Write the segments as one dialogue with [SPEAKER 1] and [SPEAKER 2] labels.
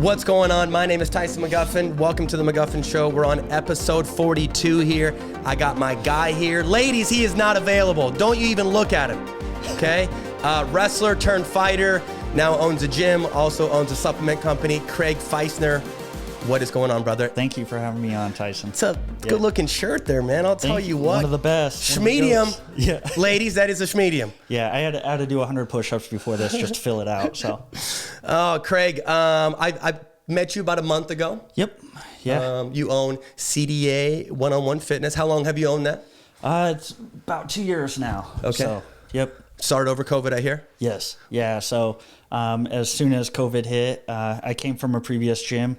[SPEAKER 1] What's going on? My name is Tyson McGuffin. Welcome to the McGuffin Show. We're on episode 42 here. I got my guy here. Ladies, he is not available. Don't you even look at him, okay? Wrestler turned fighter, now owns a gym, also owns a supplement company, Craig Feistner. What is going on, brother?
[SPEAKER 2] Thank you for having me on, Tyson.
[SPEAKER 1] It's a good-looking shirt there, man. I'll tell you what.
[SPEAKER 2] One of the best.
[SPEAKER 1] Schmedium.
[SPEAKER 2] Yeah.
[SPEAKER 1] Ladies, that is a schmedium.
[SPEAKER 2] Yeah, I had to do 100 push-ups before this just to fill it out. So.
[SPEAKER 1] Oh, Craig, I met you about a month ago.
[SPEAKER 2] Yep. Yeah.
[SPEAKER 1] You own CDA One-On-One Fitness. How long have you owned that?
[SPEAKER 2] It's about 2 years now.
[SPEAKER 1] Okay.
[SPEAKER 2] So, yep.
[SPEAKER 1] Started over COVID, I hear?
[SPEAKER 2] Yes. Yeah. So as soon as COVID hit, I came from a previous gym.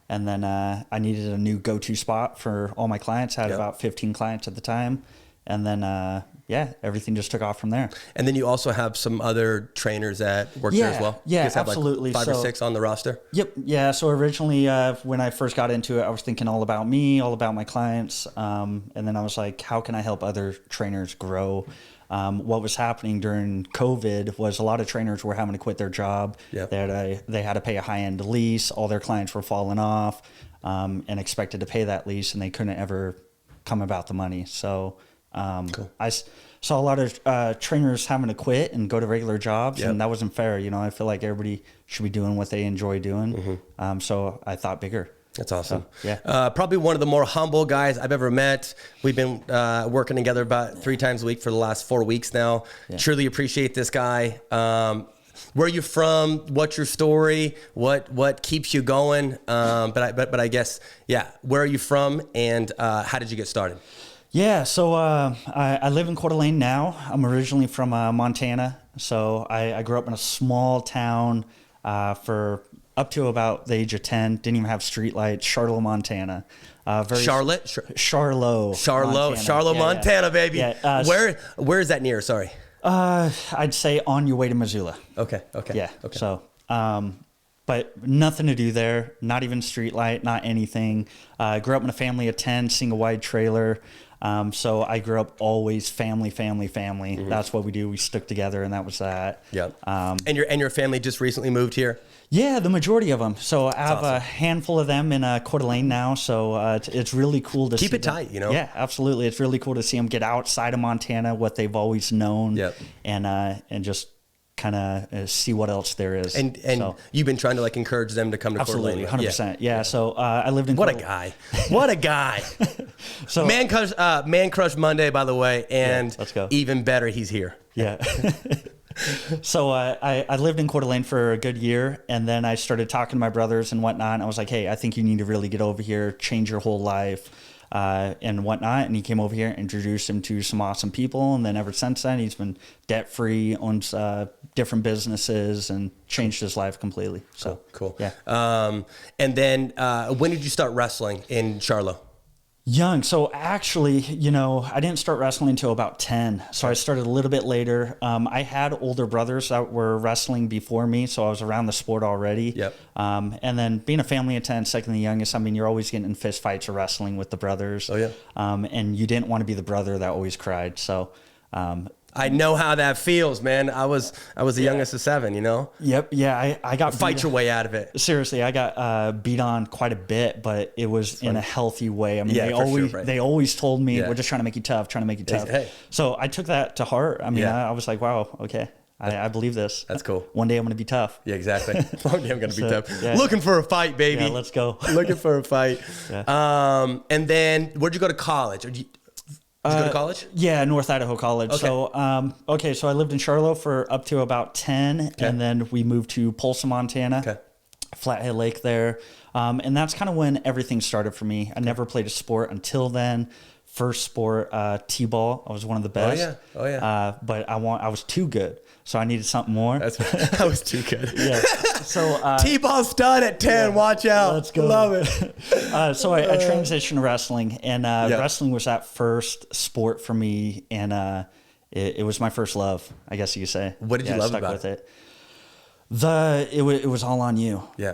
[SPEAKER 2] And then I needed a new go-to spot for all my clients. I had about 15 clients at the time. And then, everything just took off from there.
[SPEAKER 1] And then you also have some other trainers that work there as well?
[SPEAKER 2] Yeah,
[SPEAKER 1] you guys have
[SPEAKER 2] absolutely.
[SPEAKER 1] Like 5 or 6 on the roster?
[SPEAKER 2] Yep. Yeah. So originally, when I first got into it, I was thinking all about me, all about my clients. And then I was like, how can I help other trainers grow? What was happening during COVID was a lot of trainers were having to quit their job.
[SPEAKER 1] Yep.
[SPEAKER 2] They had to pay a high-end lease. All their clients were falling off and expected to pay that lease, and they couldn't ever come about the money. So
[SPEAKER 1] cool.
[SPEAKER 2] I saw a lot of trainers having to quit and go to regular jobs, and that wasn't fair. You know, I feel like everybody should be doing what they enjoy doing. So I thought bigger.
[SPEAKER 1] That's awesome.
[SPEAKER 2] So, yeah.
[SPEAKER 1] Probably one of the more humble guys I've ever met. We've been working together about 3 times a week for the last 4 weeks now. Yeah. Truly appreciate this guy. Where are you from? What's your story? What keeps you going? But I guess, where are you from and how did you get started?
[SPEAKER 2] Yeah, so I live in Coeur d'Alene now. I'm originally from Montana. So I grew up in a small town for up to about the age of 10, didn't even have streetlights, Charlotte, Montana.
[SPEAKER 1] Charlotte, Montana, baby.
[SPEAKER 2] Yeah,
[SPEAKER 1] where is that near? Sorry.
[SPEAKER 2] I'd say on your way to Missoula.
[SPEAKER 1] Okay.
[SPEAKER 2] Yeah.
[SPEAKER 1] Okay.
[SPEAKER 2] So, but nothing to do there. Not even streetlight, not anything. Grew up in a family of 10, single wide trailer. So I grew up always family. Mm-hmm. That's what we do. We stuck together, and that was that.
[SPEAKER 1] Yeah. And your family just recently moved here?
[SPEAKER 2] Yeah, the majority of them. So I have
[SPEAKER 1] awesome.
[SPEAKER 2] a handful of them in Coeur d'Alene now. So it's really cool to
[SPEAKER 1] keep
[SPEAKER 2] see
[SPEAKER 1] it tight, you know?
[SPEAKER 2] Yeah, absolutely. It's really cool to see them get outside of Montana, what they've always known, and just kind of see what else there is.
[SPEAKER 1] And so, you've been trying to like encourage them to come to Coeur d'Alene.
[SPEAKER 2] 100%. Yeah. So I lived in
[SPEAKER 1] What a guy.
[SPEAKER 2] So
[SPEAKER 1] Man Crush Monday, by the way, and
[SPEAKER 2] let's go.
[SPEAKER 1] Even better, he's here.
[SPEAKER 2] Yeah. So I lived in Coeur d'Alene for a good year, and then I started talking to my brothers and whatnot. And I was like, hey, I think you need to really get over here, change your whole life and whatnot. And he came over here, introduced him to some awesome people. And then ever since then, he's been debt-free, owns different businesses, and changed his life completely. So
[SPEAKER 1] cool.
[SPEAKER 2] Yeah.
[SPEAKER 1] And then when did you start wrestling in Charlotte?
[SPEAKER 2] Young. So actually, I didn't start wrestling until about 10. So I started a little bit later. I had older brothers that were wrestling before me, so I was around the sport already.
[SPEAKER 1] Yep.
[SPEAKER 2] And then being a family of 10, second the youngest, I mean, you're always getting in fist fights or wrestling with the brothers.
[SPEAKER 1] Oh, yeah.
[SPEAKER 2] And you didn't want to be the brother that always cried. So
[SPEAKER 1] I know how that feels, man. I was the youngest of 7, you know?
[SPEAKER 2] Yep. Yeah. I got
[SPEAKER 1] fight your way out of it.
[SPEAKER 2] Seriously, I got beat on quite a bit, but it was in a healthy way. I mean, they always told me, we're just trying to make you tough,
[SPEAKER 1] Hey.
[SPEAKER 2] So I took that to heart. I mean, I was like, wow, okay. I believe this.
[SPEAKER 1] That's cool.
[SPEAKER 2] One day I'm going to be tough.
[SPEAKER 1] Yeah, exactly. One day I'm going to be tough. Yeah. Looking for a fight, baby.
[SPEAKER 2] Yeah, let's go.
[SPEAKER 1] Looking for a fight. Yeah. And then where'd you go to college? Did you go to college?
[SPEAKER 2] Yeah, North Idaho College.
[SPEAKER 1] Okay.
[SPEAKER 2] So I lived in Charlotte for up to about 10, and then we moved to Polson, Montana, Flathead Lake there. And that's kind of when everything started for me. I never played a sport until then. First sport, T-ball. I was one of the best.
[SPEAKER 1] Oh yeah.
[SPEAKER 2] But I was too good, so I needed something more.
[SPEAKER 1] I was too good.
[SPEAKER 2] Yeah. So
[SPEAKER 1] T-ball stud at 10. Watch out.
[SPEAKER 2] Let's go.
[SPEAKER 1] Love it.
[SPEAKER 2] So I transitioned to wrestling, and wrestling was that first sport for me, and it was my first love, I guess you could say.
[SPEAKER 1] What did you love about
[SPEAKER 2] it? It was all on you.
[SPEAKER 1] Yeah,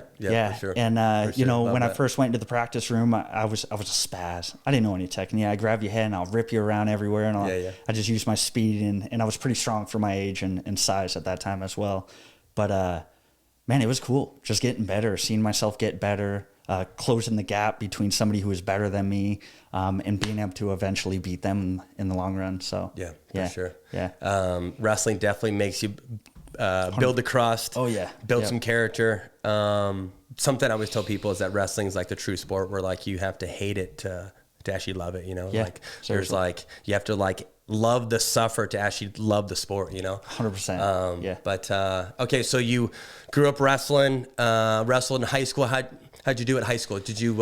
[SPEAKER 1] for sure.
[SPEAKER 2] And when I
[SPEAKER 1] that.
[SPEAKER 2] first went into the practice room, I was a spaz. I didn't know any technique. I grab your head and I'll rip you around everywhere, and I just used my speed, and I was pretty strong for my age and size at that time as well. But man, it was cool. Just getting better, seeing myself get better, closing the gap between somebody who was better than me, and being able to eventually beat them in the long run. So
[SPEAKER 1] yeah, for sure.
[SPEAKER 2] Yeah.
[SPEAKER 1] Wrestling definitely makes you build the crust.
[SPEAKER 2] Oh yeah.
[SPEAKER 1] Build some character. Something I always tell people is that wrestling is like the true sport where like you have to hate it to actually love it, you know?
[SPEAKER 2] Yeah,
[SPEAKER 1] like
[SPEAKER 2] seriously.
[SPEAKER 1] there's like, you have to like love the suffer to actually love the sport, you know?
[SPEAKER 2] 100%. Yeah.
[SPEAKER 1] But, okay. So you grew up wrestling, wrestled in high school. How'd you do at high school? Did you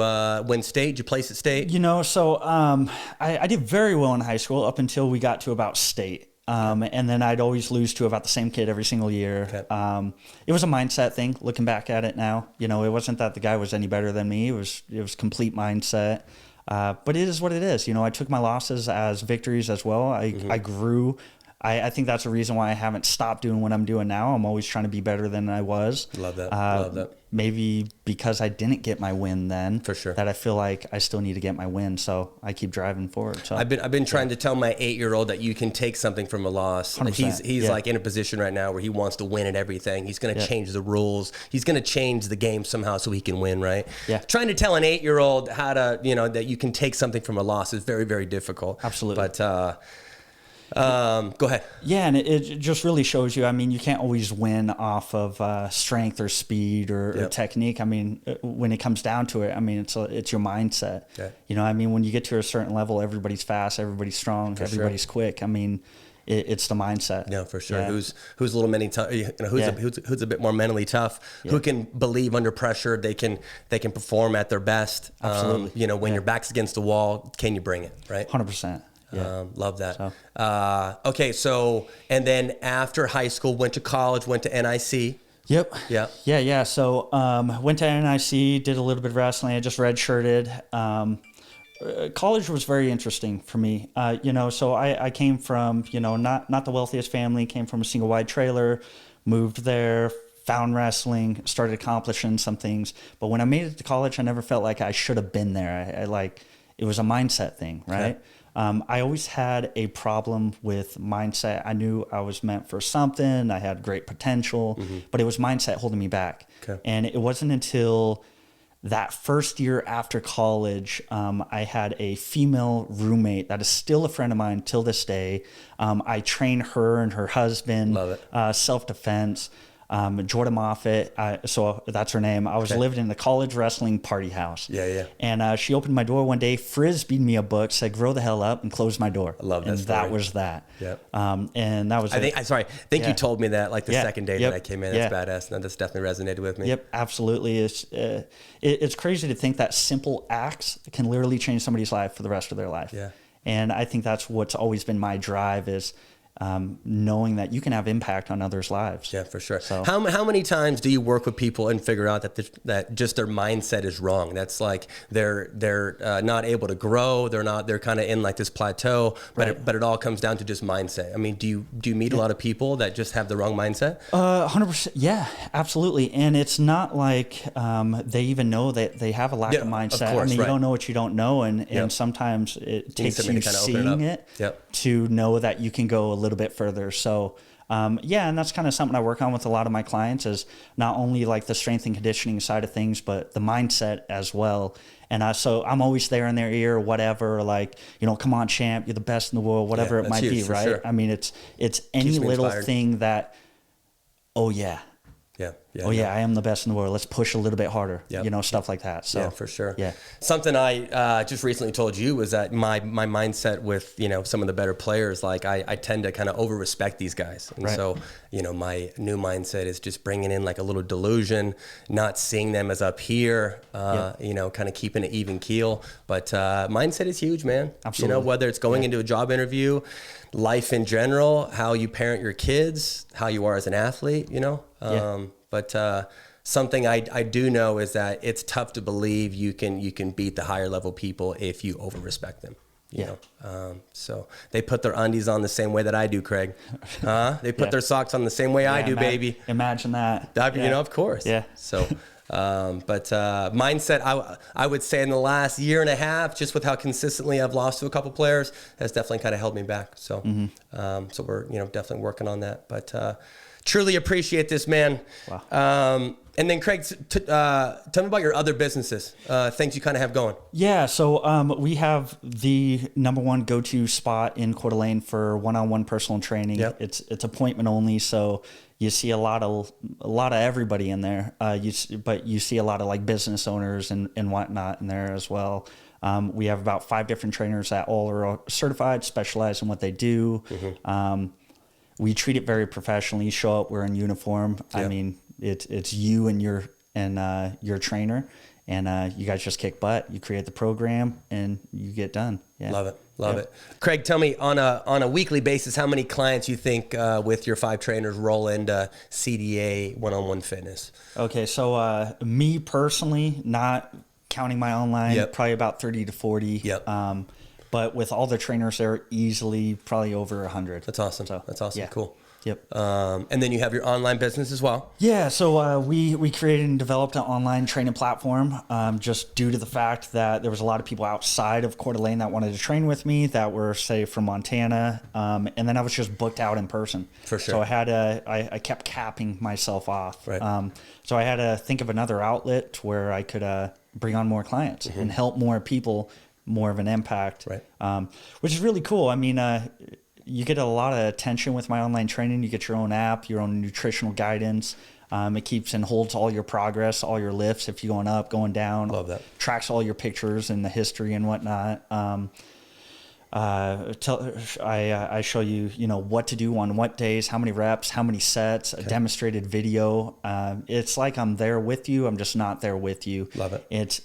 [SPEAKER 1] win state? Did you place at state?
[SPEAKER 2] You know, so I did very well in high school up until we got to about state. And then I'd always lose to about the same kid every single year. Okay. It was a mindset thing. Looking back at it now, you know, it wasn't that the guy was any better than me. It was complete mindset. But it is what it is. You know, I took my losses as victories as well. I grew. I think that's a reason why I haven't stopped doing what I'm doing now. I'm always trying to be better than I was.
[SPEAKER 1] Love that. Love that.
[SPEAKER 2] Maybe because I didn't get my win then,
[SPEAKER 1] for sure,
[SPEAKER 2] that I feel like I still need to get my win. So I keep driving forward. So
[SPEAKER 1] I've been trying to tell my 8-year-old that you can take something from a loss.
[SPEAKER 2] 100%.
[SPEAKER 1] He's like in a position right now where he wants to win at everything. He's going to change the rules. He's going to change the game somehow so he can win, right?
[SPEAKER 2] Yeah.
[SPEAKER 1] Trying to tell an 8-year-old how to, you know, that you can take something from a loss is very, very difficult.
[SPEAKER 2] Absolutely.
[SPEAKER 1] But, go ahead.
[SPEAKER 2] Yeah, and it just really shows you. I mean, you can't always win off of strength or speed or technique. I mean, when it comes down to it, I mean, it's your mindset. Yeah. You know, I mean, when you get to a certain level, everybody's fast, everybody's strong, everybody's quick. I mean, it's the mindset.
[SPEAKER 1] Yeah, for sure.
[SPEAKER 2] Yeah.
[SPEAKER 1] Who's a little tough? You know, who's a bit more mentally tough? Yeah. Who can believe under pressure? They can perform at their best.
[SPEAKER 2] Absolutely.
[SPEAKER 1] You know, when your back's against the wall, can you bring it? Right.
[SPEAKER 2] 100%. Yeah.
[SPEAKER 1] Love that.
[SPEAKER 2] So.
[SPEAKER 1] Okay. So, and then after high school, went to college, went to NIC.
[SPEAKER 2] Yep.
[SPEAKER 1] Yeah.
[SPEAKER 2] Yeah. So, went to NIC, did a little bit of wrestling. I just redshirted. College was very interesting for me. You know, so I came from, you know, not the wealthiest family, came from a single wide trailer, moved there, found wrestling, started accomplishing some things. But when I made it to college, I never felt like I should have been there. I like, it was a mindset thing, right? Okay. I always had a problem with mindset. I knew I was meant for something. I had great potential, but it was mindset holding me back. Okay. And it wasn't until that first year after college, I had a female roommate that is still a friend of mine till this day. I train her and her husband, self-defense. Jordan Moffitt, so that's her name. I was living in the college wrestling party house.
[SPEAKER 1] Yeah.
[SPEAKER 2] And she opened my door one day, frisbeed me a book, said, "Grow the hell up," and closed my door.
[SPEAKER 1] I love that
[SPEAKER 2] and
[SPEAKER 1] story.
[SPEAKER 2] That was that.
[SPEAKER 1] Yep.
[SPEAKER 2] And that was
[SPEAKER 1] I think you told me that like the second day that I came in. That's badass. And that's definitely resonated with me.
[SPEAKER 2] Yep, absolutely. It's crazy to think that simple acts can literally change somebody's life for the rest of their life.
[SPEAKER 1] Yeah. And
[SPEAKER 2] I think that's what's always been my drive is knowing that you can have impact on others' lives.
[SPEAKER 1] Yeah, for sure.
[SPEAKER 2] So,
[SPEAKER 1] how many times do you work with people and figure out that just their mindset is wrong? That's like they're not able to grow. They're kind of in like this plateau. But it all comes down to just mindset. I mean, do you meet a lot of people that just have the wrong mindset?
[SPEAKER 2] 100%. Yeah, absolutely. And it's not like they even know that they have a lack of mindset.
[SPEAKER 1] Of course,
[SPEAKER 2] I mean, you don't know what you don't know, and sometimes it takes you seeing it to know that you can go a little bit further. So and that's kind of something I work on with a lot of my clients is not only like the strength and conditioning side of things, but the mindset as well. And so I'm always there in their ear, whatever, like, you know, come on, champ, you're the best in the world, whatever it might be, right? Sure. I mean, it's any little inspired thing that, I am the best in the world. Let's push a little bit harder, you know, stuff like that. So,
[SPEAKER 1] yeah, for sure.
[SPEAKER 2] Yeah.
[SPEAKER 1] Something I just recently told you was that my mindset with, you know, some of the better players, like I tend to kind of over respect these guys. And so, you know, my new mindset is just bringing in like a little delusion, not seeing them as up here, you know, kind of keeping an even keel. But mindset is huge, man.
[SPEAKER 2] Absolutely.
[SPEAKER 1] You know, whether it's going into a job interview, life in general, how you parent your kids, how you are as an athlete, you know. But something I do know is that it's tough to believe you can beat the higher level people if you over respect them. You know, so they put their undies on the same way that I do, Craig. They put their socks on the same way I do, baby.
[SPEAKER 2] Imagine that.
[SPEAKER 1] You know, of course.
[SPEAKER 2] Yeah.
[SPEAKER 1] So, but mindset, I would say in the last year and a half, just with how consistently I've lost to a couple players, has definitely kind of held me back. So, so we're definitely working on that. But Truly appreciate this, man.
[SPEAKER 2] Wow.
[SPEAKER 1] And then Craig, tell me about your other businesses, things you kind of have going.
[SPEAKER 2] Yeah, so we have the #1 go-to spot in Coeur d'Alene for one-on-one personal training.
[SPEAKER 1] Yep.
[SPEAKER 2] It's appointment only, so you see a lot of everybody in there. But you see a lot of like business owners and whatnot in there as well. We have about 5 different trainers that all are certified, specialize in what they do. We treat it very professionally. You show up, we're in uniform. Yep. I mean, it's you and your trainer, and you guys just kick butt. You create the program, and you get done. Yeah.
[SPEAKER 1] Love it. Craig, tell me on a weekly basis, how many clients you think with your 5 trainers roll into CDA One-on-One Fitness?
[SPEAKER 2] Okay, so me personally, not counting my online, probably about 30 to 40.
[SPEAKER 1] Yep.
[SPEAKER 2] But with all the trainers, they're easily probably over 100.
[SPEAKER 1] That's awesome.
[SPEAKER 2] So,
[SPEAKER 1] that's awesome.
[SPEAKER 2] Yeah.
[SPEAKER 1] Cool.
[SPEAKER 2] Yep.
[SPEAKER 1] And then you have your online business as well.
[SPEAKER 2] Yeah. So we created and developed an online training platform just due to the fact that there was a lot of people outside of Coeur d'Alene that wanted to train with me that were, say, from Montana. And then I was just booked out in person.
[SPEAKER 1] For sure.
[SPEAKER 2] So I kept capping myself off.
[SPEAKER 1] Right.
[SPEAKER 2] So I had to think of another outlet where I could bring on more clients and help more people, more of an impact.
[SPEAKER 1] Right.
[SPEAKER 2] Which is really cool. I mean, you get a lot of attention with my online training. You get your own app, your own nutritional guidance. It keeps and holds all your progress, all your lifts, if you're going up, going down.
[SPEAKER 1] Love that.
[SPEAKER 2] Tracks all your pictures and the history and whatnot. I show you, what to do on what days, how many reps, how many sets, a demonstrated video. It's like I'm there with you. I'm just not there with you.
[SPEAKER 1] Love it.
[SPEAKER 2] It's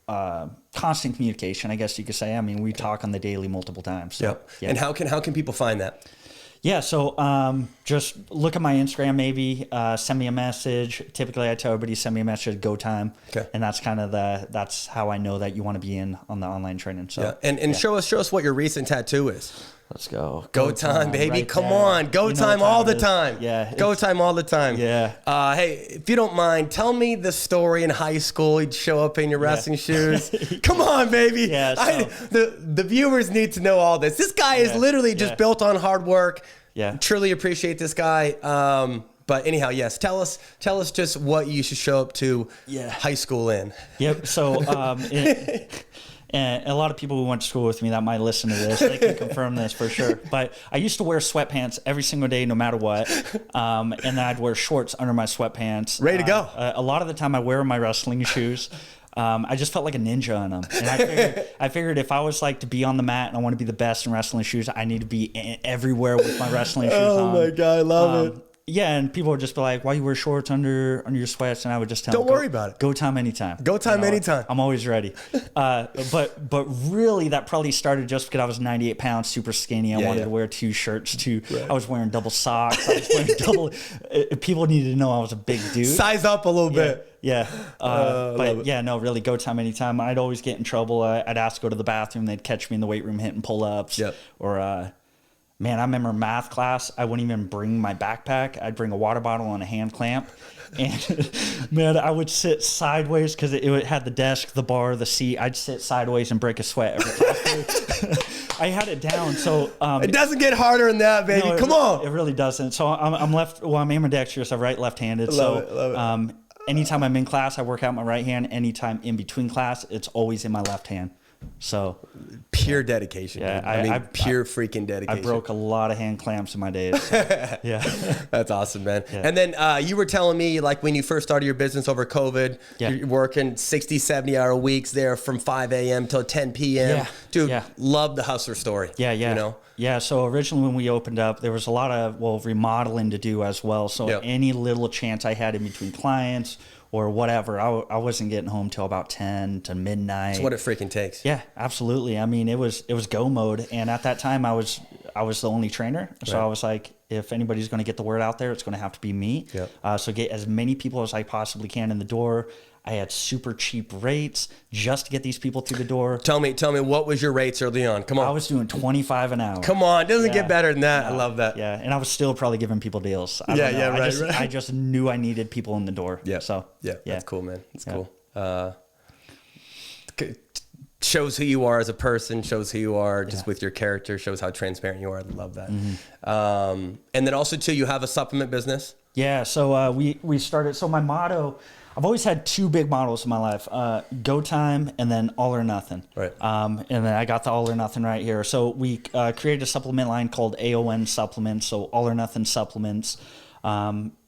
[SPEAKER 2] constant communication, I guess you could say. I mean, we talk on the daily multiple times. So,
[SPEAKER 1] Yep. And how can people find that?
[SPEAKER 2] Yeah, so just look at my Instagram, maybe send me a message. Typically, I tell everybody send me a message, go time, and that's kind of that's how I know that you want to be in on the online training. So
[SPEAKER 1] and show us what your recent tattoo is.
[SPEAKER 2] Let's go.
[SPEAKER 1] Go time, baby.
[SPEAKER 2] Right
[SPEAKER 1] Come
[SPEAKER 2] there.
[SPEAKER 1] on. Go time all the time.
[SPEAKER 2] Yeah.
[SPEAKER 1] Go time all the time.
[SPEAKER 2] Yeah.
[SPEAKER 1] Hey, if you don't mind, tell me the story in high school. You'd show up in your wrestling shoes. Come on, baby.
[SPEAKER 2] Yeah.
[SPEAKER 1] The viewers need to know all this. This guy is literally just built on hard work.
[SPEAKER 2] Yeah.
[SPEAKER 1] Truly appreciate this guy. But anyhow, yes. Tell us just what you should show up to high school in.
[SPEAKER 2] Yep. So and a lot of people who went to school with me that might listen to this, they can confirm this for sure. But I used to wear sweatpants every single day, no matter what. And then I'd wear shorts under my sweatpants.
[SPEAKER 1] Ready to go.
[SPEAKER 2] A lot of the time I wear my wrestling shoes. I just felt like a ninja in them. And I figured if I was like to be on the mat and I want to be the best in wrestling shoes, I need to be everywhere with my wrestling shoes on.
[SPEAKER 1] Oh my God, I love it.
[SPEAKER 2] Yeah, and people would just be like, "Why you wear shorts under your sweats?" And I would just tell them,
[SPEAKER 1] "Don't worry about it.
[SPEAKER 2] Go time anytime.
[SPEAKER 1] Go time anytime.
[SPEAKER 2] I'm always ready." But really, that probably started just because I was 98 pounds, super skinny. I wanted to wear 2 shirts. I was wearing double socks. I was wearing double. People needed to know I was a big dude.
[SPEAKER 1] Size up a little bit.
[SPEAKER 2] Yeah. But yeah, no, really, go time anytime. I'd always get in trouble. I'd ask to go to the bathroom. They'd catch me in the weight room hitting pull-ups.
[SPEAKER 1] Yep.
[SPEAKER 2] Or man, I remember math class, I wouldn't even bring my backpack. I'd bring a water bottle and a hand clamp. And man, I would sit sideways because it had the desk, the bar, the seat. I'd sit sideways and break a sweat every class. I had it down. So
[SPEAKER 1] it doesn't get harder than that, baby.
[SPEAKER 2] No,
[SPEAKER 1] Come on.
[SPEAKER 2] It really doesn't. So I'm ambidextrous. I'm left-handed.
[SPEAKER 1] Love it.
[SPEAKER 2] Anytime I'm in class, I work out my right hand. Anytime in between class, it's always in my left hand. So
[SPEAKER 1] pure dedication.
[SPEAKER 2] Yeah,
[SPEAKER 1] I pure freaking dedication.
[SPEAKER 2] I broke a lot of hand clamps in my days. So, yeah,
[SPEAKER 1] that's awesome, man. Yeah. And then you were telling me, like, when you first started your business over COVID, you're working 60, 70-hour weeks there from 5 a.m. till 10 p.m.
[SPEAKER 2] Yeah.
[SPEAKER 1] Dude, love the hustler story.
[SPEAKER 2] Yeah.
[SPEAKER 1] You know?
[SPEAKER 2] Yeah, so originally when we opened up, there was a lot of remodeling to do as well. So any little chance I had in between clients or whatever, I wasn't getting home till about 10 to midnight.
[SPEAKER 1] That's what it freaking takes.
[SPEAKER 2] Yeah, absolutely. I mean, it was go mode, and at that time I was the only trainer, so I was like, if anybody's going to get the word out there, it's going to have to be me.
[SPEAKER 1] Yep.
[SPEAKER 2] So get as many people as I possibly can in the door. I had super cheap rates just to get these people through the door.
[SPEAKER 1] Tell me, what was your rates early on? Come on.
[SPEAKER 2] I was doing $25 an hour.
[SPEAKER 1] Come on, it doesn't get better than that. I love that.
[SPEAKER 2] Yeah, and I was still probably giving people deals.
[SPEAKER 1] Right.
[SPEAKER 2] I just knew I needed people in the door.
[SPEAKER 1] Yeah.
[SPEAKER 2] So
[SPEAKER 1] that's cool, man. That's cool. shows who you are as a person, shows who you are just with your character, shows how transparent you are. I love that. And then also too, you have a supplement business.
[SPEAKER 2] Yeah. So we started. So my motto, I've always had two big mottos in my life: go time, and then all or nothing.
[SPEAKER 1] Right.
[SPEAKER 2] And then I got the all or nothing right here. So we created a supplement line called AON Supplements. So all or nothing supplements,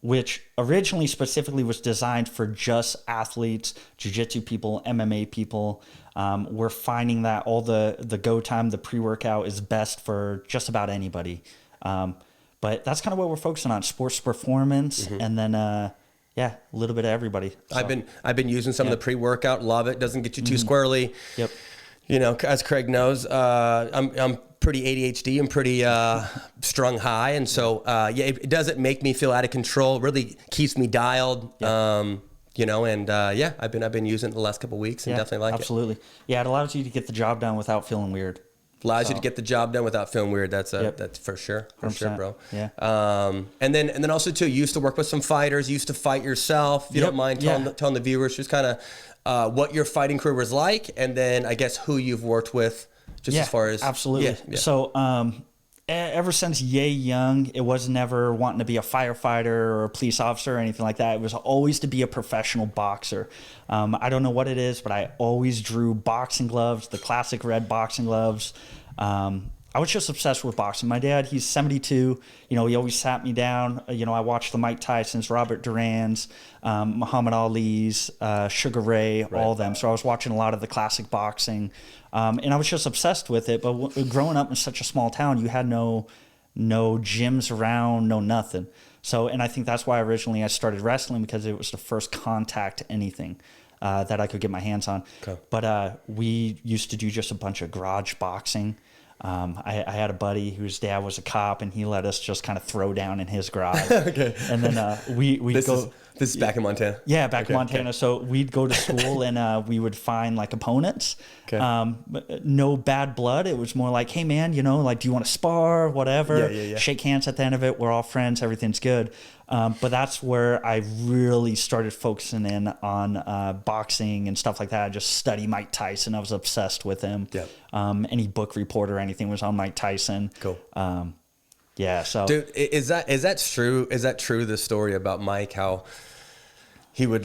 [SPEAKER 2] which originally specifically was designed for just athletes, jiu-jitsu people, MMA people. We're finding that all the go time, the pre-workout is best for just about anybody. But that's kind of what we're focusing on: sports performance, and then. Yeah, a little bit of everybody. So.
[SPEAKER 1] I've been using some of the pre-workout. Love it. Doesn't get you too squirrely.
[SPEAKER 2] Yep.
[SPEAKER 1] You know, as Craig knows, I'm pretty ADHD and pretty strung high, and so it doesn't make me feel out of control. Really keeps me dialed. Yep. You know, and I've been using it the last couple of weeks, and definitely like it.
[SPEAKER 2] Absolutely. Yeah, it allows you to get the job done without feeling weird.
[SPEAKER 1] Allows you to get the job done without feeling weird. That's for sure, bro.
[SPEAKER 2] Yeah.
[SPEAKER 1] And then also too, you used to work with some fighters. You used to fight yourself. If you don't mind telling the viewers just kind of what your fighting career was like, and then I guess who you've worked with, just as far as
[SPEAKER 2] absolutely. Yeah. So ever since young, it was never wanting to be a firefighter or a police officer or anything like that. It was always to be a professional boxer. I don't know what it is, but I always drew boxing gloves, the classic red boxing gloves. I was just obsessed with boxing. My dad, he's 72. You know, he always sat me down. You know, I watched the Mike Tysons, Robert Duran's, Muhammad Ali's, Sugar Ray, all of them. So I was watching a lot of the classic boxing. And I was just obsessed with it. But growing up in such a small town, you had no gyms around, no nothing. So, and I think that's why originally I started wrestling, because it was the first contact anything that I could get my hands on. Okay. But we used to do just a bunch of garage boxing. I had a buddy whose dad was a cop, and he let us just kind of throw down in his garage. Okay. And then we'd go.
[SPEAKER 1] This is back in Montana?
[SPEAKER 2] Yeah, back in Montana. Okay. So we'd go to school and we would find like opponents. Okay. No bad blood. It was more like, hey man, you know, like, do you want to spar? Whatever. Yeah. Shake hands at the end of it. We're all friends. Everything's good. But that's where I really started focusing in on boxing and stuff like that. I just studied Mike Tyson. I was obsessed with him. Yeah. Any book report or anything was on Mike Tyson. Cool. Yeah. So,
[SPEAKER 1] dude, is that true? Is that true? The story about Mike, how he would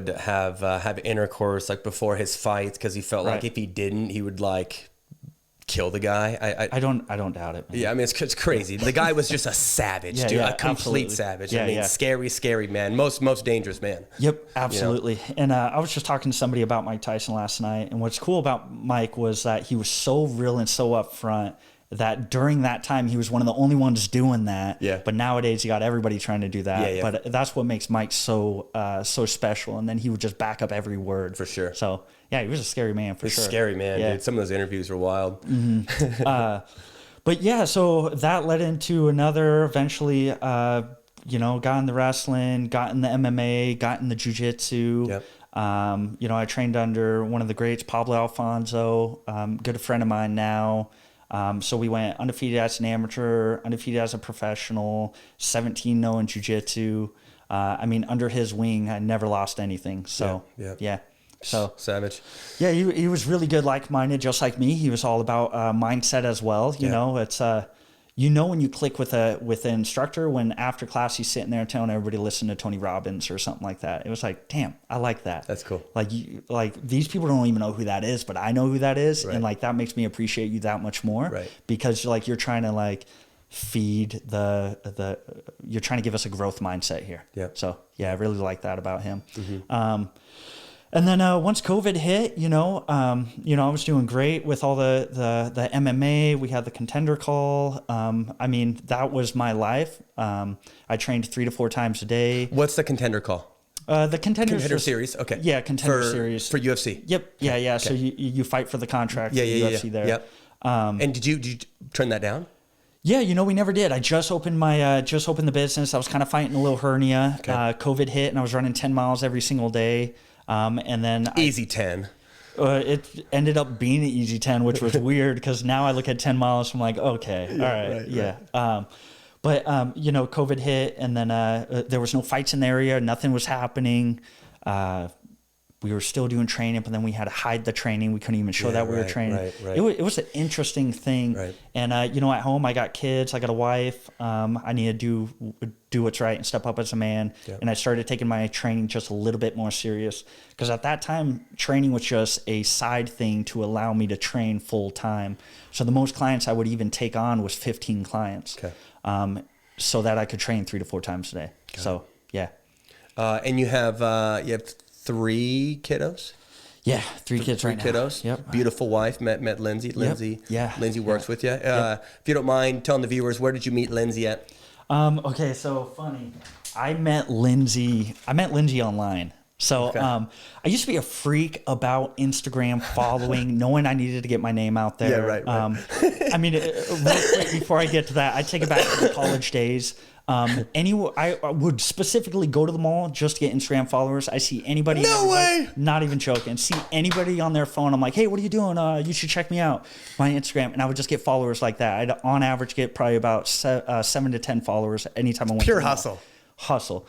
[SPEAKER 1] have intercourse like before his fights, because he felt like if he didn't, he would like kill the guy.
[SPEAKER 2] I don't doubt it, man.
[SPEAKER 1] Yeah, I mean, it's crazy. The guy was just a savage, dude, a complete savage. I mean, scary man, most dangerous man.
[SPEAKER 2] Yep, absolutely. You know? And I was just talking to somebody about Mike Tyson last night, and what's cool about Mike was that he was so real and so upfront that during that time he was one of the only ones doing that. Yeah. But nowadays you got everybody trying to do that. Yeah. But that's what makes Mike so special. And then he would just back up every word.
[SPEAKER 1] For sure.
[SPEAKER 2] So yeah, he was a scary man for sure.
[SPEAKER 1] Scary man, dude. Some of those interviews were wild.
[SPEAKER 2] Mm-hmm. But yeah, so that led into another. Eventually, got in the wrestling, got in the MMA, got in the jiu-jitsu. Yep. I trained under one of the greats, Pablo Alfonso, good friend of mine now. So we went undefeated as an amateur, undefeated as a professional, 17-0 in jiu-jitsu. Under his wing, I never lost anything. So, yeah. So
[SPEAKER 1] savage.
[SPEAKER 2] Yeah, he was really good, like-minded, just like me. He was all about mindset as well. You know, it's when you click with an instructor, when after class he's sitting there telling everybody to listen to Tony Robbins or something like that. It was like, damn, I like that.
[SPEAKER 1] That's cool.
[SPEAKER 2] Like these people don't even know who that is, but I know who that is, and like that makes me appreciate you that much more. Right. Because like you're trying to feed you're trying to give us a growth mindset here. Yeah. So yeah, I really like that about him. Mm-hmm. And then once COVID hit, I was doing great with all the MMA. We had the Contender Call. That was my life. I trained 3 to 4 times a day.
[SPEAKER 1] What's the Contender Call?
[SPEAKER 2] The Contender
[SPEAKER 1] Series. Okay.
[SPEAKER 2] Yeah, Contender Series
[SPEAKER 1] for UFC.
[SPEAKER 2] Yep. Yeah. Okay. So you fight for the contract for the UFC there.
[SPEAKER 1] Yep. And did you turn that down?
[SPEAKER 2] Yeah, we never did. I just opened the business. I was kind of fighting a little hernia. Okay. COVID hit, and I was running 10 miles every single day. And then
[SPEAKER 1] easy 10.
[SPEAKER 2] It ended up being an easy 10, which was weird because now I look at 10 miles. I'm like, okay, all right, yeah. But COVID hit, and then there was no fights in the area. Nothing was happening. we were still doing training, but then we had to hide the training. We couldn't even show that we were training. It was an interesting thing. And, at home, I got kids, I got a wife. I need to do what's right and step up as a man. And I started taking my training just a little bit more serious, because at that time, training was just a side thing to allow me to train full time. So the most clients I would even take on was 15 clients, so that I could train 3 to 4 times a day.
[SPEAKER 1] And you have 3 kiddos?
[SPEAKER 2] Yeah, 3 kids right now.
[SPEAKER 1] 3 kiddos.
[SPEAKER 2] Yep.
[SPEAKER 1] Beautiful wife. Met Lindsay. Lindsay works with you. If you don't mind telling the viewers, where did you meet Lindsay at?
[SPEAKER 2] Okay, so funny. I met Lindsay online. So I used to be a freak about Instagram following, knowing I needed to get my name out there.
[SPEAKER 1] Right.
[SPEAKER 2] I mean, real quick before I get to that, I take it back to the college days. I would specifically go to the mall just to get Instagram followers. I see anybody.
[SPEAKER 1] No way.
[SPEAKER 2] Not even joking. See anybody on their phone. I'm like, hey, what are you doing? You should check me out. My Instagram. And I would just get followers like that. I'd on average get probably about 7 to 10 followers anytime I went.
[SPEAKER 1] Pure hustle.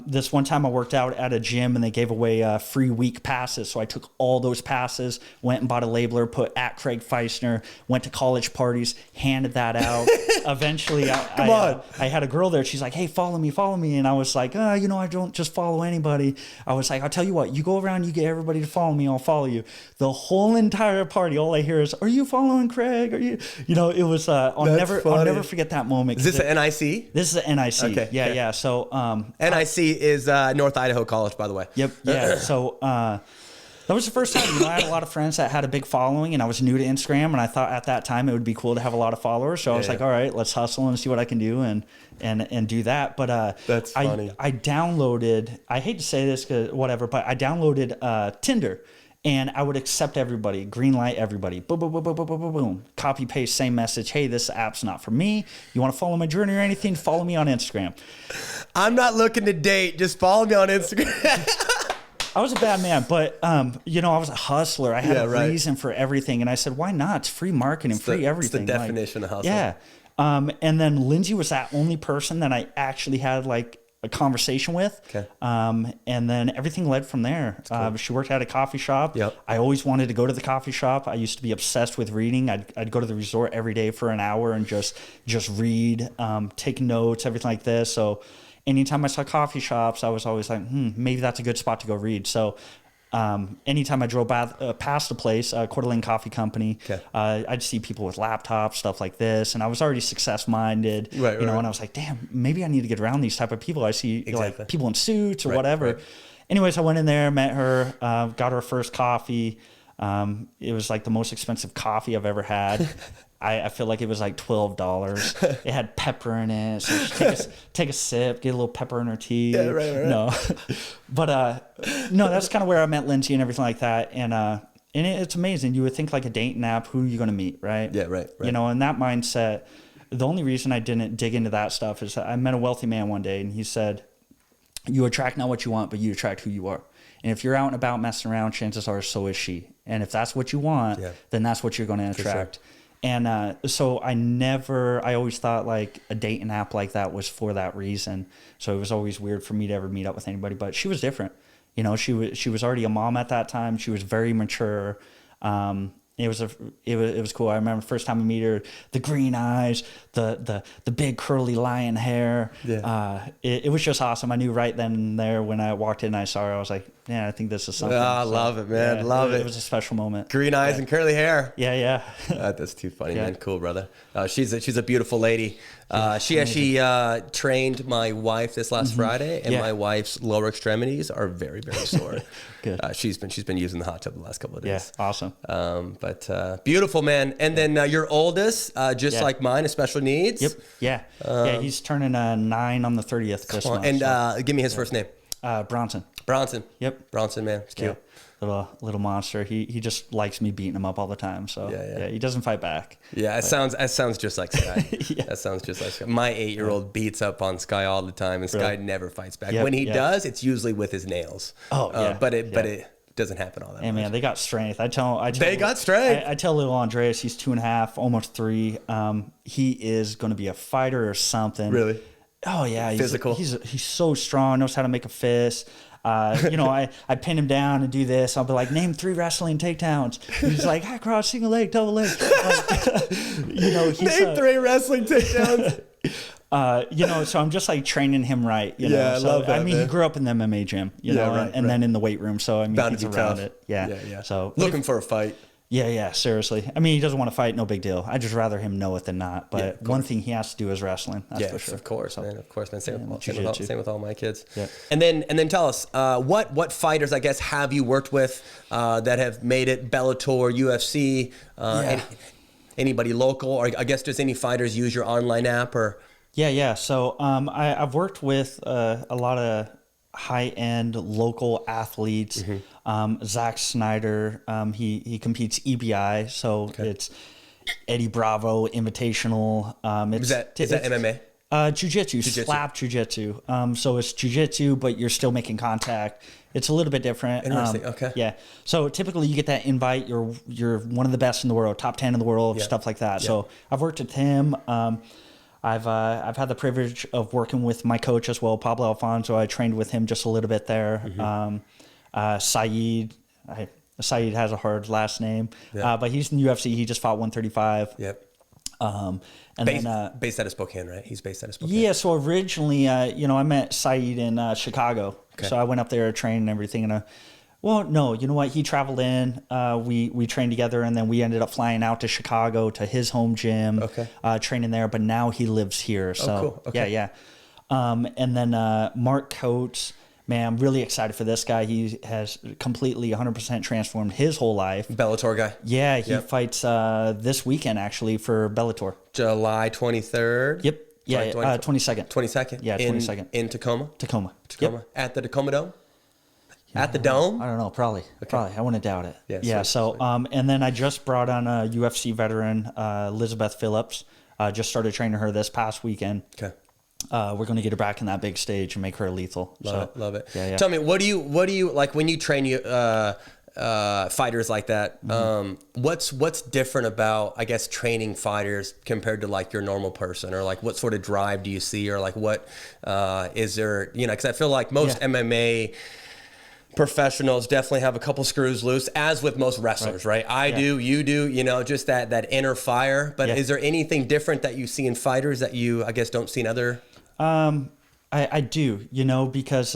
[SPEAKER 2] This one time I worked out at a gym and they gave away free week passes. So I took all those passes, went and bought a labeler, put at Craig Feistner, went to college parties, handed that out. Eventually I had a girl there. She's like, hey, follow me. And I was like, I don't just follow anybody. I was like, I'll tell you what, you go around, you get everybody to follow me. I'll follow you. The whole entire party, all I hear is, are you following Craig? Are you, it was, I'll never forget that moment.
[SPEAKER 1] Is this an NIC?
[SPEAKER 2] This is an NIC.
[SPEAKER 1] Okay.
[SPEAKER 2] Yeah. So,
[SPEAKER 1] NIC is North Idaho College, by the way.
[SPEAKER 2] Yep. Yeah. So that was the first time. I had a lot of friends that had a big following, and I was new to Instagram, and I thought at that time it would be cool to have a lot of followers. So I was like, all right, let's hustle and see what I can do and do that. But
[SPEAKER 1] that's funny.
[SPEAKER 2] I downloaded. I hate to say this, whatever, but I downloaded Tinder. And I would accept everybody, green light everybody, boom, boom, boom, boom, boom, boom, boom, boom. Copy, paste, same message. Hey, this app's not for me. You want to follow my journey or anything? Follow me on Instagram.
[SPEAKER 1] I'm not looking to date. Just follow me on Instagram.
[SPEAKER 2] I was a bad man, but I was a hustler. I had a reason for everything. And I said, why not? It's free marketing, free everything.
[SPEAKER 1] It's the definition of hustle.
[SPEAKER 2] Yeah. And then Lindsay was that only person that I actually had a conversation with.
[SPEAKER 1] Okay.
[SPEAKER 2] And then everything led from there. Cool. She worked at a coffee shop.
[SPEAKER 1] Yep.
[SPEAKER 2] I always wanted to go to the coffee shop. I used to be obsessed with reading. I'd go to the resort every day for an hour and just read, take notes, everything like this. So anytime I saw coffee shops, I was always like, maybe that's a good spot to go read. So anytime I drove past the place, Coeur d'Alene Coffee Company, I'd see people with laptops, stuff like this, and I was already success-minded, and I was like, damn, maybe I need to get around these type of people. I see like people in suits or whatever. Right. Anyways, I went in there, met her, got her first coffee. It was like the most expensive coffee I've ever had. I feel like it was like $12. It had pepper in it. So she take a sip, get a little pepper in her tea.
[SPEAKER 1] Yeah, right.
[SPEAKER 2] No, but no, that's kind of where I met Lindsay and everything like that. And it's amazing. You would think like a dating app, who are you going to meet, right?
[SPEAKER 1] Yeah, right.
[SPEAKER 2] And that mindset. The only reason I didn't dig into that stuff is I met a wealthy man one day, and he said, "You attract not what you want, but you attract who you are. And if you're out and about messing around, chances are so is she. And if that's what you want, then that's what you're going to attract." And so I always thought like a dating app like that was for that reason. So it was always weird for me to ever meet up with anybody, but she was different. She was already a mom at that time. She was very mature. It was cool. I remember the first time I meet her, the green eyes, the big curly lion hair. Yeah. It was just awesome. I knew right then and there when I walked in and I saw her, I was like, yeah, I think this is something.
[SPEAKER 1] I love it, man.
[SPEAKER 2] Yeah,
[SPEAKER 1] love it.
[SPEAKER 2] It was a special moment.
[SPEAKER 1] Green eyes and curly hair.
[SPEAKER 2] Yeah.
[SPEAKER 1] That's too funny, man. Cool, brother. She's a beautiful lady. She actually trained my wife this last Friday, and my wife's lower extremities are very, very sore.
[SPEAKER 2] Good.
[SPEAKER 1] She's been using the hot tub the last couple of days.
[SPEAKER 2] Yeah, awesome.
[SPEAKER 1] But beautiful, man. And then your oldest, just like mine, is special needs.
[SPEAKER 2] Yep. Yeah. He's turning 9 on the 30th this month.
[SPEAKER 1] And give me his first name. Bronson.
[SPEAKER 2] Yep.
[SPEAKER 1] Bronson, man. It's cute.
[SPEAKER 2] Yeah. Little monster. He just likes me beating him up all the time. So yeah, he doesn't fight back.
[SPEAKER 1] Yeah, it sounds just like Sky. That sounds just like Sky. My 8-year-old beats up on Sky all the time, and Sky never fights back. When he does, it's usually with his nails.
[SPEAKER 2] Oh yeah.
[SPEAKER 1] But it doesn't happen all that much.
[SPEAKER 2] Man, they got strength. I tell little Andreas, he's 2.5, almost 3. He is going to be a fighter or something.
[SPEAKER 1] Really?
[SPEAKER 2] Oh yeah,
[SPEAKER 1] physical.
[SPEAKER 2] He's so strong. Knows how to make a fist. You know, I pin him down and do this. I'll be like, name 3 wrestling takedowns. And he's like, high cross, single leg, double leg. You know, he's
[SPEAKER 1] Name 3 wrestling takedowns.
[SPEAKER 2] you know, so I'm just like training him right. You know?
[SPEAKER 1] Yeah, I
[SPEAKER 2] so,
[SPEAKER 1] love that,
[SPEAKER 2] I mean,
[SPEAKER 1] man.
[SPEAKER 2] he grew up in the MMA gym, you know,
[SPEAKER 1] right,
[SPEAKER 2] and then in the weight room. So I mean,
[SPEAKER 1] Bound
[SPEAKER 2] he's
[SPEAKER 1] to be
[SPEAKER 2] around
[SPEAKER 1] tough.
[SPEAKER 2] it. Yeah.
[SPEAKER 1] Yeah.
[SPEAKER 2] So
[SPEAKER 1] Looking for a fight.
[SPEAKER 2] yeah, seriously. I mean, he doesn't want to fight, no big deal. I'd just rather him know it than not. But one thing he has to do is wrestling. That's for sure.
[SPEAKER 1] Of course, man. Of course, man. Same with all my kids.
[SPEAKER 2] Yeah.
[SPEAKER 1] And then tell us what fighters, I guess, have you worked with that have made it Bellator, UFC, anybody local, or I guess does any fighters use your online app or?
[SPEAKER 2] Yeah. So I've worked with a lot of high-end local athletes. Zach Snyder, he competes EBI, so it's Eddie Bravo Invitational. Is that MMA? Jiu-jitsu, slap jiu-jitsu. So it's jiu-jitsu, but you're still making contact. It's a little bit different.
[SPEAKER 1] Interesting. Okay.
[SPEAKER 2] Yeah. So typically you get that invite. You're one of the best in the world, top 10 in the world, stuff like that. So I've worked with him. I've had the privilege of working with my coach as well, Pablo Alfonso. I trained with him just a little bit there. Saeed has a hard last name, but he's in UFC. He just fought 135.
[SPEAKER 1] Yep.
[SPEAKER 2] Based
[SPEAKER 1] out of Spokane, right? He's based out of Spokane.
[SPEAKER 2] Yeah. So originally, I met Saeed in Chicago. Okay. So I went up there, trained and everything, and you know what? He traveled in. We trained together, and then we ended up flying out to Chicago to his home gym, training there. But now he lives here. So
[SPEAKER 1] cool. Okay.
[SPEAKER 2] yeah. And then Mark Coates, man, I'm really excited for this guy. He has completely 100% transformed his whole life.
[SPEAKER 1] Bellator guy.
[SPEAKER 2] Yeah, he fights this weekend actually for Bellator.
[SPEAKER 1] July 23rd.
[SPEAKER 2] Yep. Yeah, 22nd.
[SPEAKER 1] 22nd.
[SPEAKER 2] Yeah, 22nd.
[SPEAKER 1] In Tacoma.
[SPEAKER 2] Tacoma.
[SPEAKER 1] Yep. At the Tacoma Dome. At the Dome?
[SPEAKER 2] I don't know. Probably. I wouldn't doubt it.
[SPEAKER 1] Yeah.
[SPEAKER 2] So, and then I just brought on a UFC veteran, Elizabeth Phillips. Just started training her this past weekend.
[SPEAKER 1] Okay.
[SPEAKER 2] We're going to get her back in that big stage and make her lethal.
[SPEAKER 1] Love it.
[SPEAKER 2] Yeah.
[SPEAKER 1] Tell me, what do you like when you train fighters like that? What's different about, I guess, training fighters compared to like your normal person, or like what sort of drive do you see, or like what is there? You know, because I feel like most MMA professionals definitely have a couple screws loose, as with most wrestlers, right? I do, you do, you know, just that inner fire. But is there anything different that you see in fighters that you, I guess, don't see in other?
[SPEAKER 2] I do, you know, because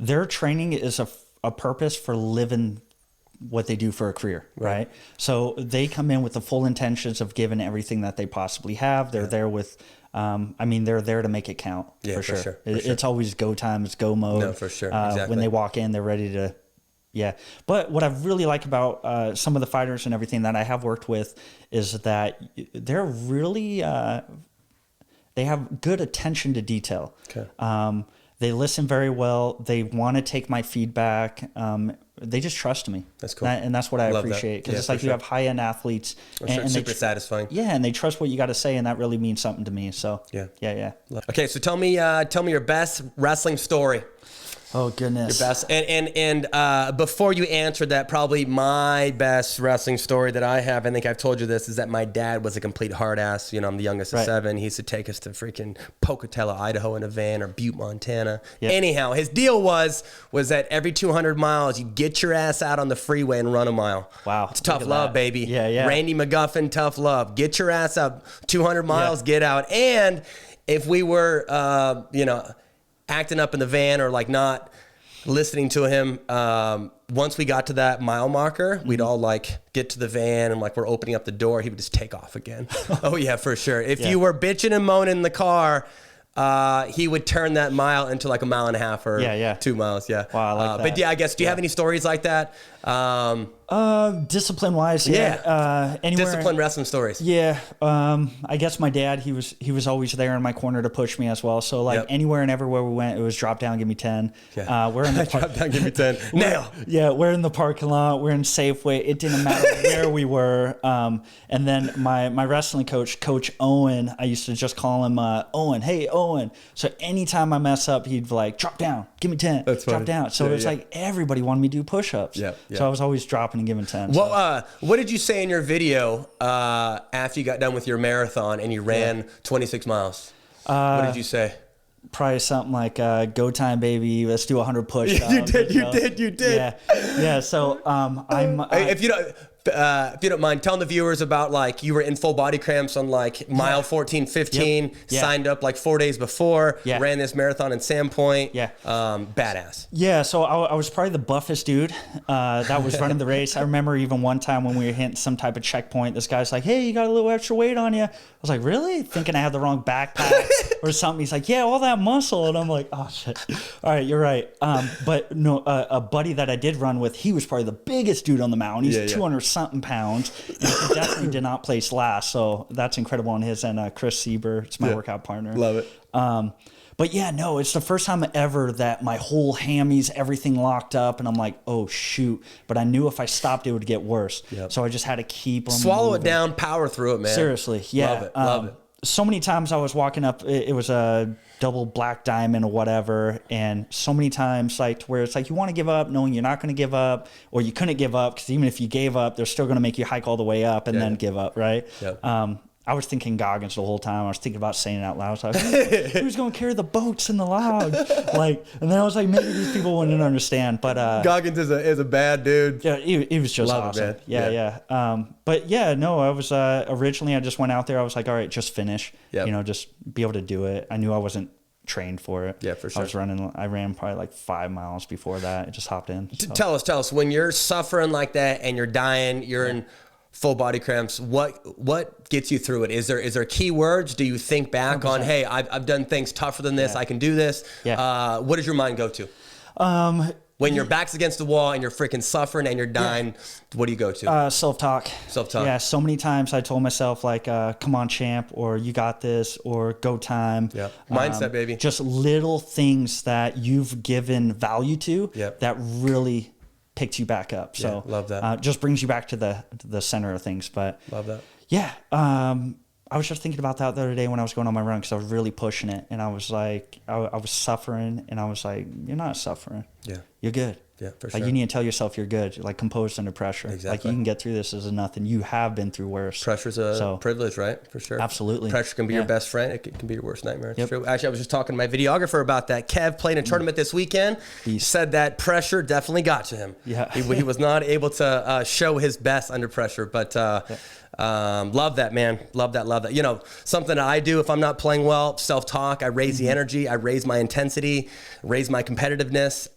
[SPEAKER 2] their training is a purpose for living what they do for a career, right? So they come in with the full intentions of giving everything that they possibly have. They're there with, they're there to make it count, for sure. It's always go time, it's go mode.
[SPEAKER 1] No, for sure. Exactly.
[SPEAKER 2] When they walk in, they're ready to, But what I really like about some of the fighters and everything that I have worked with is that they're really, they have good attention to detail.
[SPEAKER 1] Okay.
[SPEAKER 2] They listen very well. They want to take my feedback. They just trust me.
[SPEAKER 1] That's cool.
[SPEAKER 2] And that's what I appreciate. Because it's like you have high-end athletes.
[SPEAKER 1] And super satisfying.
[SPEAKER 2] Yeah, and they trust what you got to say, and that really means something to me. So, yeah.
[SPEAKER 1] Okay, so tell me your best wrestling story.
[SPEAKER 2] Oh, goodness.
[SPEAKER 1] Your best. And before you answer that, probably my best wrestling story that I have, I think I've told you this, is that my dad was a complete hard ass. You know, I'm the youngest of 7. He used to take us to freaking Pocatello, Idaho in a van, or Butte, Montana. Yep. Anyhow, his deal was that every 200 miles, you get your ass out on the freeway and run a mile.
[SPEAKER 2] Wow.
[SPEAKER 1] It's tough love, baby.
[SPEAKER 2] Yeah.
[SPEAKER 1] Randy McGuffin, tough love. Get your ass up 200 miles, get out. And if we were, acting up in the van or like not listening to him, once we got to that mile marker, we'd all like get to the van and like we're opening up the door, he would just take off again. Oh yeah, for sure. If you were bitching and moaning in the car, he would turn that mile into like a mile and a half or 2 miles. Yeah.
[SPEAKER 2] Wow, I like that.
[SPEAKER 1] But yeah, I guess, do you have any stories like that?
[SPEAKER 2] Discipline wise, anywhere,
[SPEAKER 1] discipline wrestling stories.
[SPEAKER 2] Yeah. I guess my dad, he was always there in my corner to push me as well. So like anywhere and everywhere we went, it was drop down, give me 10.
[SPEAKER 1] Yeah.
[SPEAKER 2] We're in the
[SPEAKER 1] drop down, give me 10. Nail.
[SPEAKER 2] Yeah. We're in the parking lot. We're in Safeway. It didn't matter where we were. And then my wrestling coach, Coach Owen, I used to just call him Owen. Hey, Owen. So anytime I mess up, he'd be like, drop down, give me 10.
[SPEAKER 1] That's
[SPEAKER 2] drop
[SPEAKER 1] funny.
[SPEAKER 2] Down. So it's like everybody wanted me to do push-ups.
[SPEAKER 1] Yeah.
[SPEAKER 2] So I was always dropping and giving 10.
[SPEAKER 1] Well, what did you say in your video after you got done with your marathon and you ran 26 miles? What did you say?
[SPEAKER 2] probably something like "Go time, baby. Let's do 100 push-ups."
[SPEAKER 1] You did.
[SPEAKER 2] Yeah. So
[SPEAKER 1] if you don't mind, telling the viewers about like you were in full body cramps on like mile 14, 15, signed up like 4 days before, ran this marathon in Sandpoint. Badass.
[SPEAKER 2] Yeah, so I was probably the buffest dude that was running the race. I remember even one time when we were hitting some type of checkpoint, this guy's like, "Hey, you got a little extra weight on you." I was like, "Really?" Thinking I had the wrong backpack or something. He's like, "Yeah, all that muscle." And I'm like, "Oh, shit. All right, you're right." But no, a buddy that I did run with, he was probably the biggest dude on the mountain. He's 200-something pounds. And he definitely did not place last. So that's incredible on his end. Chris Sieber, it's my workout partner.
[SPEAKER 1] Love it.
[SPEAKER 2] But yeah, no, it's the first time ever that my whole hammies, everything locked up, and I'm like, oh shoot! But I knew if I stopped, it would get worse. So I just had to keep
[SPEAKER 1] swallow it down, power through it, man.
[SPEAKER 2] Seriously, yeah.
[SPEAKER 1] Love it.
[SPEAKER 2] So many times I was walking up, it was a double black diamond or whatever, and so many times like to where it's like you want to give up knowing you're not going to give up, or you couldn't give up because even if you gave up, they're still going to make you hike all the way up and then give up, right? I was thinking Goggins the whole time. I was thinking about saying it out loud. So I was like, who's going to carry the boats and the log? And then I was like, maybe these people wouldn't understand. But
[SPEAKER 1] Goggins is a bad dude.
[SPEAKER 2] Yeah, he was just awesome.
[SPEAKER 1] It, man.
[SPEAKER 2] Yeah. But yeah, no, I was originally I just went out there. I was like, all right, just finish. Just be able to do it. I knew I wasn't trained for it.
[SPEAKER 1] Yeah, for sure.
[SPEAKER 2] I ran probably like 5 miles before that. I just hopped in. So.
[SPEAKER 1] Tell us, when you're suffering like that and you're dying, you're in full body cramps, what gets you through it? Is there keywords? Do you think back 100%. On, hey, I've done things tougher than this, I can do this? What does your mind go to? When your back's against the wall and you're freaking suffering and you're dying, what do you go to?
[SPEAKER 2] Self-talk. Yeah, so many times I told myself like, come on, champ, or you got this, or go time.
[SPEAKER 1] Yeah, mindset, baby.
[SPEAKER 2] Just little things that you've given value to that really picks you back up. So
[SPEAKER 1] love that.
[SPEAKER 2] Just brings you back to the center of things. But
[SPEAKER 1] love that.
[SPEAKER 2] Yeah. I was just thinking about that the other day when I was going on my run because I was really pushing it, and I was like, I was suffering, and I was like, you're not suffering. Yeah. You're good.
[SPEAKER 1] Yeah, for sure.
[SPEAKER 2] Like you need to tell yourself you're good. You're like composed under pressure.
[SPEAKER 1] Exactly.
[SPEAKER 2] Like you can get through this as a nothing. You have been through worse.
[SPEAKER 1] Pressure's a privilege, right? For sure.
[SPEAKER 2] Absolutely.
[SPEAKER 1] Pressure can be your best friend. It can be your worst nightmare. It's true. Actually, I was just talking to my videographer about that. Kev played a tournament this weekend. He said that pressure definitely got to him.
[SPEAKER 2] Yeah.
[SPEAKER 1] He was not able to show his best under pressure, but love that, man. Love that. You know, something that I do if I'm not playing well, self-talk. I raise the energy. I raise my intensity, raise my competitiveness.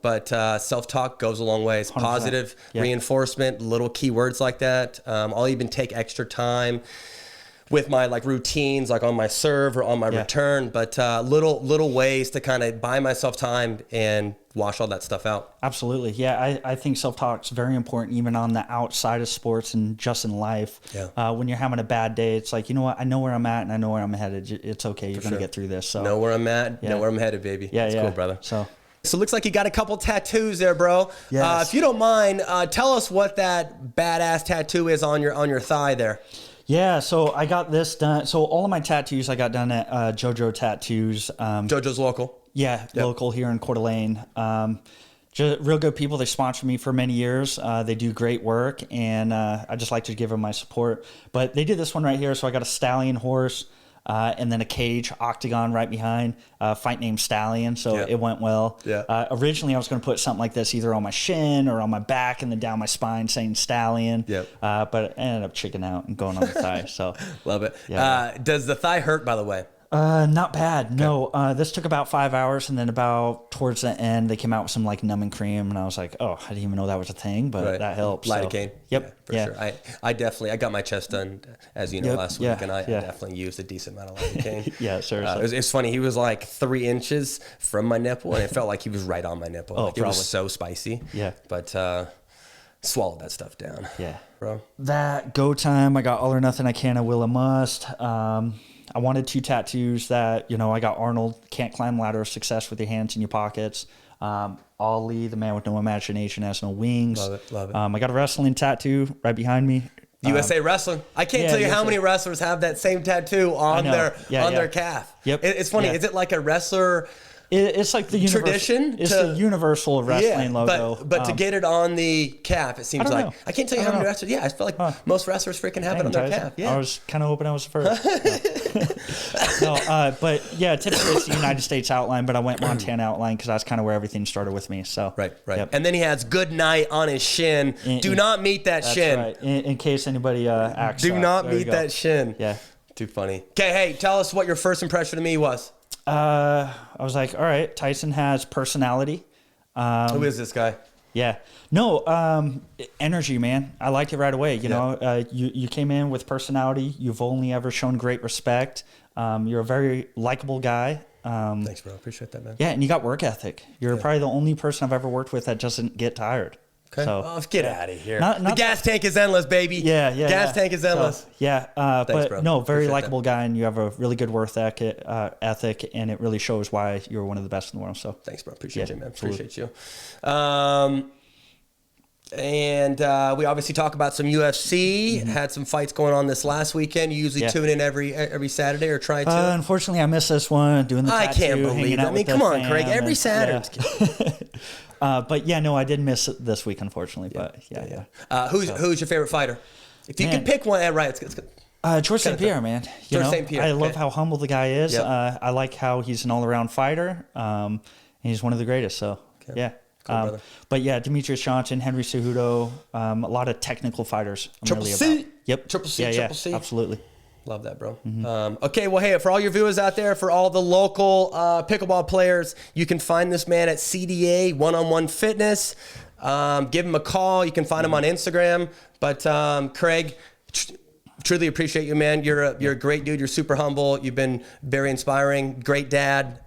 [SPEAKER 1] But self-talk goes a long ways. 100%. Positive reinforcement, little keywords like that. I'll even take extra time with my like routines, like on my serve or on my return, but little ways to kind of buy myself time and wash all that stuff out.
[SPEAKER 2] Absolutely. Yeah. I think self-talk is very important, even on the outside of sports and just in life. Yeah. When you're having a bad day, it's like, you know what? I know where I'm at and I know where I'm headed. It's okay. You're going to get through this. So
[SPEAKER 1] know where I'm at, know where I'm headed, baby.
[SPEAKER 2] Yeah.
[SPEAKER 1] Cool, brother.
[SPEAKER 2] So
[SPEAKER 1] it looks like you got a couple tattoos there, bro.
[SPEAKER 2] Yes.
[SPEAKER 1] If you don't mind, tell us what that badass tattoo is on your thigh there.
[SPEAKER 2] Yeah, so I got this done. So all of my tattoos I got done at JoJo Tattoos.
[SPEAKER 1] JoJo's local.
[SPEAKER 2] Yeah, local here in Coeur d'Alene. Real good people. They sponsored me for many years. They do great work, and I just like to give them my support. But they did this one right here. So I got a stallion horse. And then a cage octagon right behind, fight named Stallion. So it went well. Yeah. Originally, I was going to put something like this either on my shin or on my back and then down my spine saying Stallion. Yep. But I ended up chicking out and going on the thigh. So
[SPEAKER 1] love it. Yeah. Does the thigh hurt, by the way?
[SPEAKER 2] Not bad. Okay. No, this took about 5 hours, and then about towards the end, they came out with some like numbing cream, and I was like, oh, I didn't even know that was a thing, but that helps.
[SPEAKER 1] Lidocaine.
[SPEAKER 2] Yep.
[SPEAKER 1] Yeah, for sure. I got my chest done, as you know, last week, and I definitely used a decent amount of lidocaine.
[SPEAKER 2] Yeah, seriously.
[SPEAKER 1] It's funny. He was like 3 inches from my nipple, and it felt like he was right on my nipple.
[SPEAKER 2] Oh,
[SPEAKER 1] like, it was so spicy. Yeah. But swallowed that stuff down.
[SPEAKER 2] Yeah.
[SPEAKER 1] Bro.
[SPEAKER 2] That go time, I got all or nothing. I can, I will, I must. I wanted 2 tattoos that, I got Arnold, can't climb ladder of success with your hands in your pockets. Ollie, the man with no imagination, has no wings.
[SPEAKER 1] Love it.
[SPEAKER 2] I got a wrestling tattoo right behind me.
[SPEAKER 1] USA Wrestling. I can't tell you how many wrestlers have that same tattoo on their calf.
[SPEAKER 2] Yep.
[SPEAKER 1] It's funny.
[SPEAKER 2] Yeah.
[SPEAKER 1] Is it like a wrestler
[SPEAKER 2] It's like the
[SPEAKER 1] tradition.
[SPEAKER 2] It's the universal wrestling logo.
[SPEAKER 1] But to get it on the calf, it seems like. I can't tell you how many wrestlers. Yeah, I feel like most wrestlers freaking have it on their calf. Yeah.
[SPEAKER 2] I was kind of hoping I was the first. But yeah, typically it's the United States outline, but I went Montana outline because that's kind of where everything started with me. So
[SPEAKER 1] right. Yep. And then he has good night on his shin. Do not meet that shin.
[SPEAKER 2] Right. In case anybody asks.
[SPEAKER 1] Do not meet that shin.
[SPEAKER 2] Yeah.
[SPEAKER 1] Too funny. Okay, hey, tell us what your first impression of me was.
[SPEAKER 2] I was like, all right, Tyson has personality.
[SPEAKER 1] Who is this guy?
[SPEAKER 2] Yeah. No, energy, man. I liked it right away. You know, you came in with personality. You've only ever shown great respect. You're a very likable guy.
[SPEAKER 1] Thanks, bro. Appreciate that, man.
[SPEAKER 2] Yeah, and you got work ethic. You're probably the only person I've ever worked with that doesn't get tired.
[SPEAKER 1] Okay.
[SPEAKER 2] So,
[SPEAKER 1] get out of here. The gas tank is endless, baby.
[SPEAKER 2] Yeah.
[SPEAKER 1] Gas tank is endless.
[SPEAKER 2] So,
[SPEAKER 1] Thanks,
[SPEAKER 2] but
[SPEAKER 1] bro.
[SPEAKER 2] no, very likable guy, and you have a really good work ethic, and it really shows why you're one of the best in the world. So
[SPEAKER 1] thanks, bro. Appreciate you, man.
[SPEAKER 2] Absolutely.
[SPEAKER 1] Appreciate you. And we obviously talk about some UFC. Had some fights going on this last weekend. You usually tune in every Saturday or try to.
[SPEAKER 2] Unfortunately, I missed this one. Doing the tattoo,
[SPEAKER 1] I can't believe it. I mean, come on, Craig. Every Saturday.
[SPEAKER 2] But yeah, no, I did miss it this week, unfortunately. But
[SPEAKER 1] who's your favorite fighter? If you could pick one, right?
[SPEAKER 2] George St. Pierre, man.
[SPEAKER 1] George St. Pierre.
[SPEAKER 2] I love how humble the guy is. Yep. I like how he's an all-around fighter. And he's one of the greatest. So yeah. Cool, but yeah, Demetrius Johnson, Henry Cejudo, a lot of technical fighters.
[SPEAKER 1] Triple C.
[SPEAKER 2] Yep.
[SPEAKER 1] Triple C.
[SPEAKER 2] Absolutely.
[SPEAKER 1] Love that, bro. Okay, well, hey, for all your viewers out there, for all the local pickleball players, you can find this man at CDA One-On-One Fitness. Give him a call. You can find him on Instagram. But Craig, truly appreciate you, man. You're a great dude. You're super humble. You've been very inspiring. Great dad.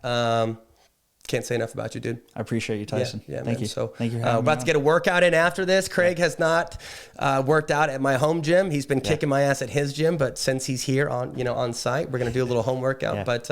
[SPEAKER 1] Can't say enough about you, dude.
[SPEAKER 2] I appreciate you, Tyson.
[SPEAKER 1] Yeah,
[SPEAKER 2] Thank you.
[SPEAKER 1] So
[SPEAKER 2] thank you.
[SPEAKER 1] We're about to get a workout in after this. Craig has not worked out at my home gym. He's been kicking my ass at his gym, but since he's here on site, we're gonna do a little home workout. Yeah. But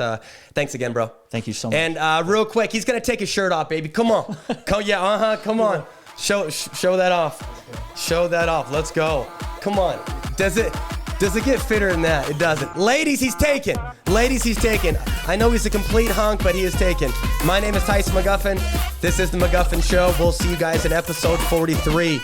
[SPEAKER 1] thanks again, bro.
[SPEAKER 2] Thank you so much.
[SPEAKER 1] And real quick, he's gonna take his shirt off, baby. Come on, come on. Show that off. Show that off. Let's go. Come on. Does it get fitter than that? It doesn't. Ladies, he's taken. I know he's a complete hunk, but he is taken. My name is Tyson McGuffin. This is the McGuffin Show. We'll see you guys in episode 43.